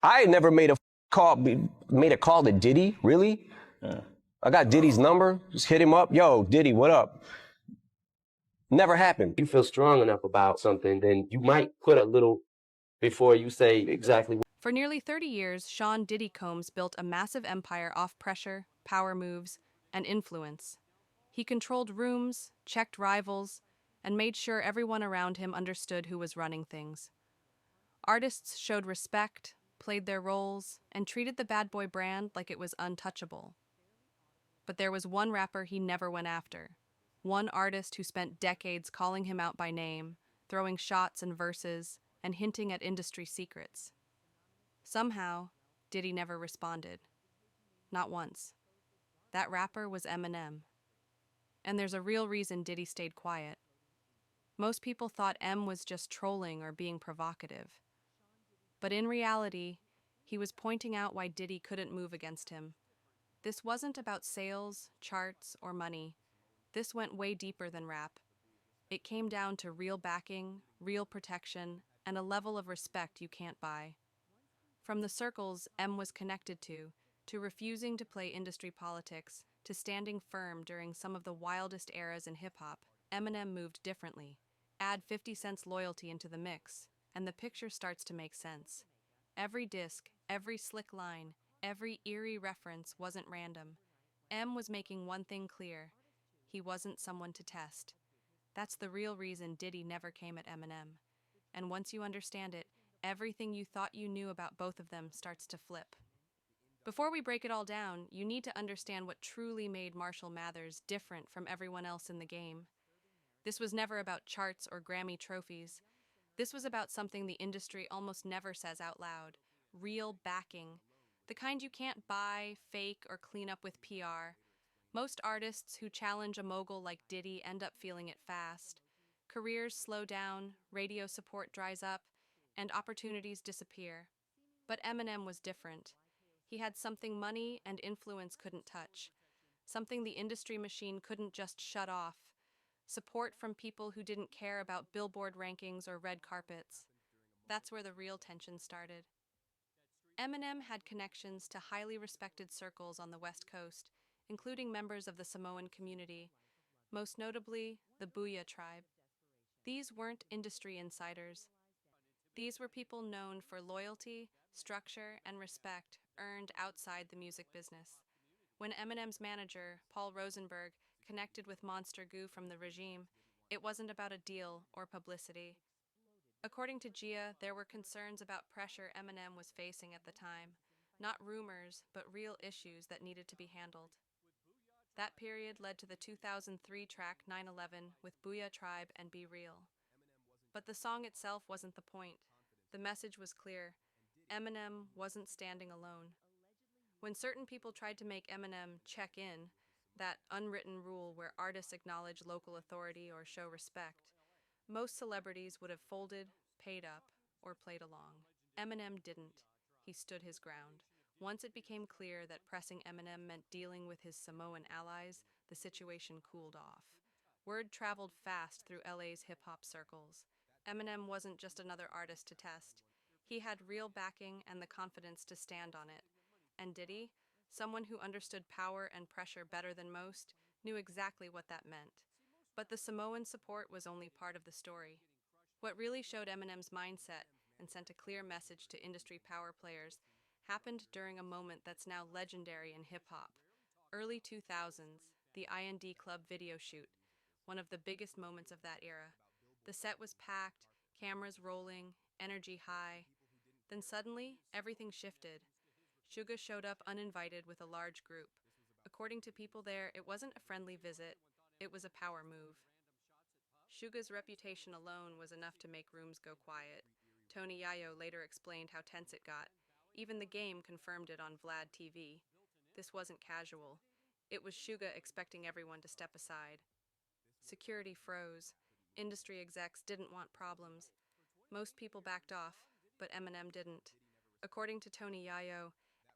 I had never made a call to Diddy, really? Yeah. I got Diddy's number, just hit him up. Yo, Diddy, what up? Never happened. You feel strong enough about something, then you might put a little before you say exactly. For nearly 30 years, Sean Diddy Combs built a massive empire off pressure, power moves, and influence. He controlled rooms, checked rivals, and made sure everyone around him understood who was running things. Artists showed respect, played their roles, and treated the bad boy brand like it was untouchable. But there was one rapper he never went after. One artist who spent decades calling him out by name, throwing shots and verses, and hinting at industry secrets. Somehow, Diddy never responded. Not once. That rapper was Eminem. And there's a real reason Diddy stayed quiet. Most people thought M was just trolling or being provocative. But in reality, he was pointing out why Diddy couldn't move against him. This wasn't about sales, charts, or money. This went way deeper than rap. It came down to real backing, real protection, and a level of respect you can't buy. From the circles M was connected to refusing to play industry politics, to standing firm during some of the wildest eras in hip-hop, Eminem moved differently. Add 50 Cent's loyalty into the mix, and the picture starts to make sense. Every disc, every slick line, every eerie reference wasn't random. M was making one thing clear: he wasn't someone to test. That's the real reason Diddy never came at Eminem. And once you understand it, everything you thought you knew about both of them starts to flip. Before we break it all down, you need to understand what truly made Marshall Mathers different from everyone else in the game. This was never about charts or Grammy trophies. This was about something the industry almost never says out loud: real backing. The kind you can't buy, fake, or clean up with PR. Most artists who challenge a mogul like Diddy end up feeling it fast. Careers slow down, radio support dries up, and opportunities disappear. But Eminem was different. He had something money and influence couldn't touch, something the industry machine couldn't just shut off: support from people who didn't care about Billboard rankings or red carpets. That's where the real tension started. Eminem had connections to highly respected circles on the West Coast, including members of the Samoan community, most notably the Booyah tribe. These weren't industry insiders. These were people known for loyalty, structure, and respect earned outside the music business. When Eminem's manager, Paul Rosenberg, connected with Monster Goo from the regime, it wasn't about a deal or publicity. According to Gia, there were concerns about pressure Eminem was facing at the time. Not rumors, but real issues that needed to be handled. That period led to the 2003 track 9/11 with Booyah Tribe and Be Real. But the song itself wasn't the point. The message was clear: Eminem wasn't standing alone. When certain people tried to make Eminem check in, that unwritten rule where artists acknowledge local authority or show respect, most celebrities would have folded, paid up, or played along. Eminem didn't. He stood his ground. Once it became clear that pressing Eminem meant dealing with his Samoan allies, the situation cooled off. Word traveled fast through LA's hip-hop circles. Eminem wasn't just another artist to test. He had real backing and the confidence to stand on it. And Diddy, someone who understood power and pressure better than most, knew exactly what that meant. But the Samoan support was only part of the story. What really showed Eminem's mindset and sent a clear message to industry power players happened during a moment that's now legendary in hip-hop. Early 2000s, the I&D Club video shoot, one of the biggest moments of that era. The set was packed, cameras rolling, energy high. Then suddenly, everything shifted. Suga showed up uninvited with a large group. According to people there, it wasn't a friendly visit, it was a power move. Suga's reputation alone was enough to make rooms go quiet. Tony Yayo later explained how tense it got. Even the game confirmed it on Vlad TV. This wasn't casual. It was Suga expecting everyone to step aside. Security froze. Industry execs didn't want problems. Most people backed off, but Eminem didn't. According to Tony Yayo,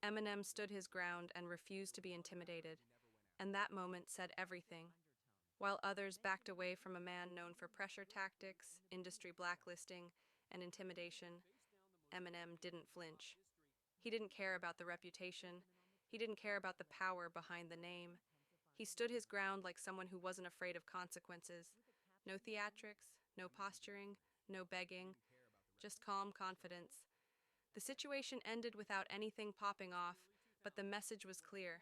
Eminem stood his ground and refused to be intimidated. And that moment said everything. While others backed away from a man known for pressure tactics, industry blacklisting, and intimidation, Eminem didn't flinch. He didn't care about the reputation. He didn't care about the power behind the name. He stood his ground like someone who wasn't afraid of consequences. No theatrics, no posturing, no begging, just calm confidence. The situation ended without anything popping off, but the message was clear.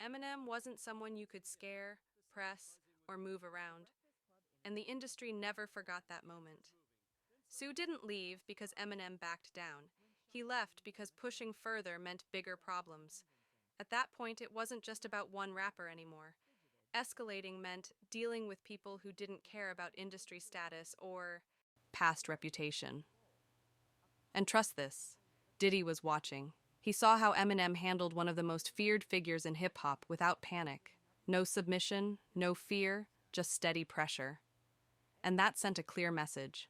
Eminem wasn't someone you could scare, press, or move around. And the industry never forgot that moment. Sue didn't leave because Eminem backed down. He left because pushing further meant bigger problems. At that point, it wasn't just about one rapper anymore. Escalating meant dealing with people who didn't care about industry status or past reputation. And trust this, Diddy was watching. He saw how Eminem handled one of the most feared figures in hip-hop without panic. No submission, no fear, just steady pressure. And that sent a clear message.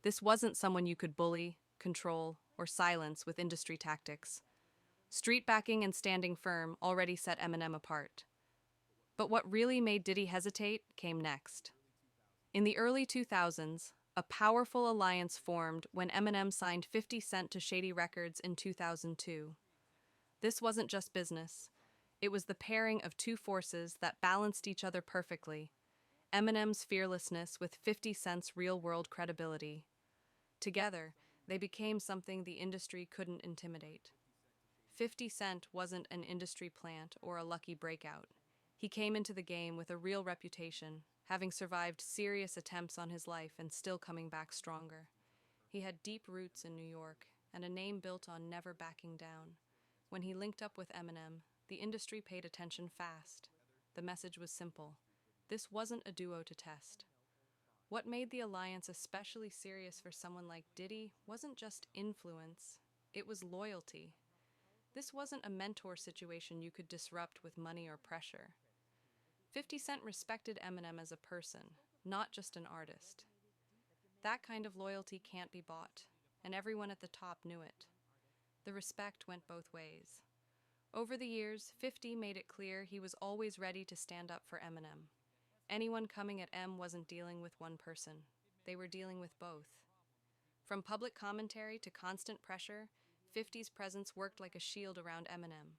This wasn't someone you could bully, control, or silence with industry tactics. Street backing and standing firm already set Eminem apart. But what really made Diddy hesitate came next. In the early 2000s, a powerful alliance formed when Eminem signed 50 Cent to Shady Records in 2002. This wasn't just business. It was the pairing of two forces that balanced each other perfectly. Eminem's fearlessness with 50 Cent's real-world credibility. Together, they became something the industry couldn't intimidate. 50 Cent wasn't an industry plant or a lucky breakout. He came into the game with a real reputation, having survived serious attempts on his life and still coming back stronger. He had deep roots in New York and a name built on never backing down. When he linked up with Eminem, the industry paid attention fast. The message was simple. This wasn't a duo to test. What made the alliance especially serious for someone like Diddy wasn't just influence, it was loyalty. This wasn't a mentor situation you could disrupt with money or pressure. 50 Cent respected Eminem as a person, not just an artist. That kind of loyalty can't be bought, and everyone at the top knew it. The respect went both ways. Over the years, 50 made it clear he was always ready to stand up for Eminem. Anyone coming at M wasn't dealing with one person. They were dealing with both. From public commentary to constant pressure, 50's presence worked like a shield around Eminem.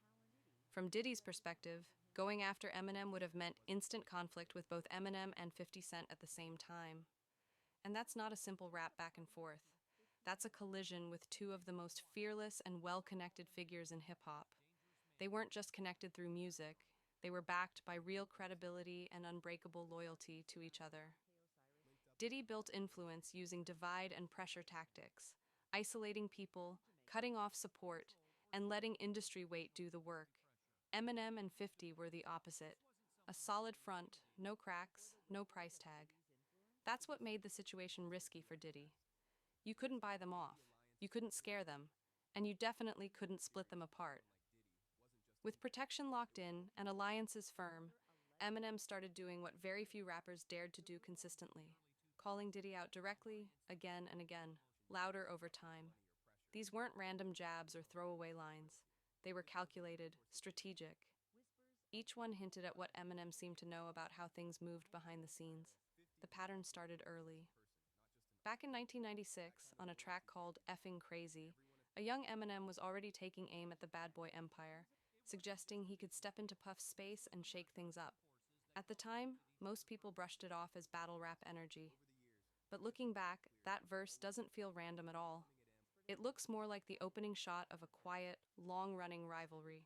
From Diddy's perspective, going after Eminem would have meant instant conflict with both Eminem and 50 Cent at the same time. And that's not a simple rap back and forth. That's a collision with two of the most fearless and well-connected figures in hip-hop. They weren't just connected through music, they were backed by real credibility and unbreakable loyalty to each other. Diddy built influence using divide and pressure tactics, isolating people, cutting off support, and letting industry weight do the work. Eminem and 50 were the opposite. A solid front, no cracks, no price tag. That's what made the situation risky for Diddy. You couldn't buy them off, you couldn't scare them, and you definitely couldn't split them apart. With protection locked in and alliances firm, Eminem started doing what very few rappers dared to do consistently, calling Diddy out directly, again and again, louder over time. These weren't random jabs or throwaway lines. They were calculated, strategic. Each one hinted at what Eminem seemed to know about how things moved behind the scenes. The pattern started early. Back in 1996, on a track called Effing Crazy, a young Eminem was already taking aim at the bad boy empire, suggesting he could step into Puff's space and shake things up. At the time, most people brushed it off as battle rap energy. But looking back, that verse doesn't feel random at all. It looks more like the opening shot of a quiet, long-running rivalry.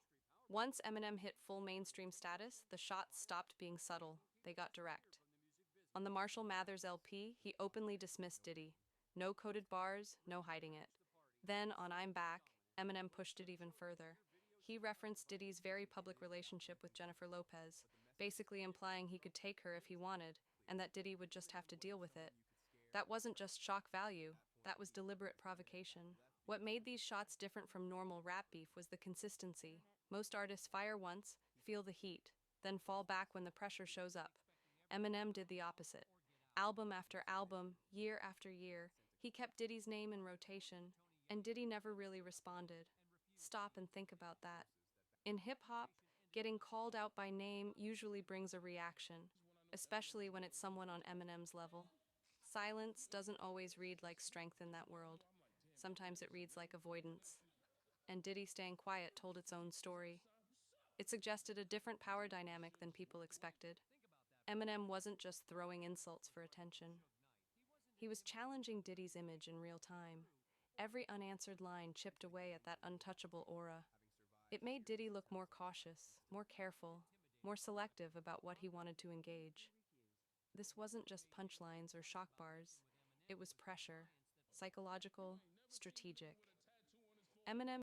Once Eminem hit full mainstream status, the shots stopped being subtle. They got direct. On the Marshall Mathers LP, he openly dismissed Diddy. No coded bars, no hiding it. Then, on I'm Back, Eminem pushed it even further. He referenced Diddy's very public relationship with Jennifer Lopez, basically implying he could take her if he wanted, and that Diddy would just have to deal with it. That wasn't just shock value, that was deliberate provocation. What made these shots different from normal rap beef was the consistency. Most artists fire once, feel the heat, then fall back when the pressure shows up. Eminem did the opposite. Album after album, year after year, he kept Diddy's name in rotation, and Diddy never really responded. Stop and think about that. In hip-hop, getting called out by name usually brings a reaction, especially when it's someone on Eminem's level. Silence doesn't always read like strength in that world. Sometimes it reads like avoidance. and Diddy staying quiet told its own story. It suggested a different power dynamic than people expected. Eminem wasn't just throwing insults for attention. He was challenging Diddy's image in real time. Every unanswered line chipped away at that untouchable aura. It made Diddy look more cautious, more careful, more selective about what he wanted to engage. This wasn't just punchlines or shock bars. It was pressure, psychological, strategic. Eminem